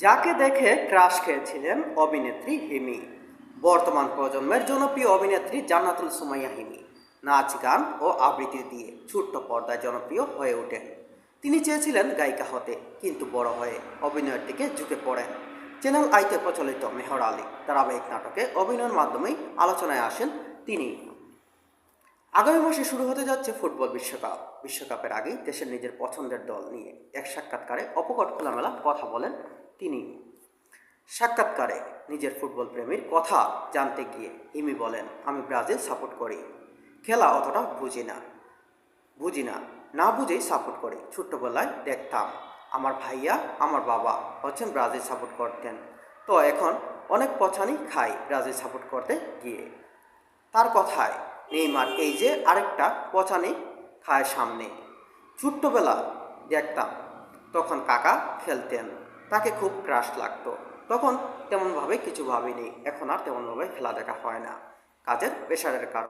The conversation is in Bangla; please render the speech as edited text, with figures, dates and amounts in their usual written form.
যাকে দেখে ক্রাশ খেয়েছিলেন অভিনেত্রী হিমি। বর্তমান প্রজন্মের জনপ্রিয় অভিনেত্রী জান্নাতুল সুমাইয়া হিমি নাচ গান ও আবৃত্তি দিয়ে ছোট্ট পর্দায় জনপ্রিয় হয়ে ওঠেন। তিনি চেয়েছিলেন গায়িকা হতে, কিন্তু বড় হয়ে অভিনয়ের দিকে ঝুঁকে পড়েন। চ্যানেল আইতে প্রচলিত মেহর আলী ধারাবাহিক নাটকে অভিনয়ের মাধ্যমেই আলোচনায় আসেন তিনি। আগামী মাসে শুরু হতে যাচ্ছে ফুটবল বিশ্বকাপ। বিশ্বকাপের আগেই দেশের নিজের পছন্দের দল নিয়ে এক সাক্ষাৎকারে অপকট খোলামেলা কথা বলেন তিনি। সাক্ষাৎকারে নিজের ফুটবল প্রেমীর কথা জানতে গিয়ে হিমি বলেন, আমি ব্রাজিল সাপোর্ট করি, খেলা অতটা বুঝি না না বুঝেই সাপোর্ট করি। ছোট্টবেলায় দেখতাম আমার ভাইয়া আমার বাবা হচ্ছেন ব্রাজিল সাপোর্ট করতেন, তো এখন অনেক পছানি খাই ব্রাজিল সাপোর্ট করতে গিয়ে। তার কথায় নেইমার এই যে আরেকটা পচানি খায় সামনে। ছোট্টবেলা দেখতাম, তখন কাকা খেলতেন, তাকে খুব ক্রাশ লাগতো। তখন তেমনভাবে কিছু ভাবিনি, এখন আর তেমনভাবে খেলা দেখা হয় না কাজের প্রেশারের কারণে।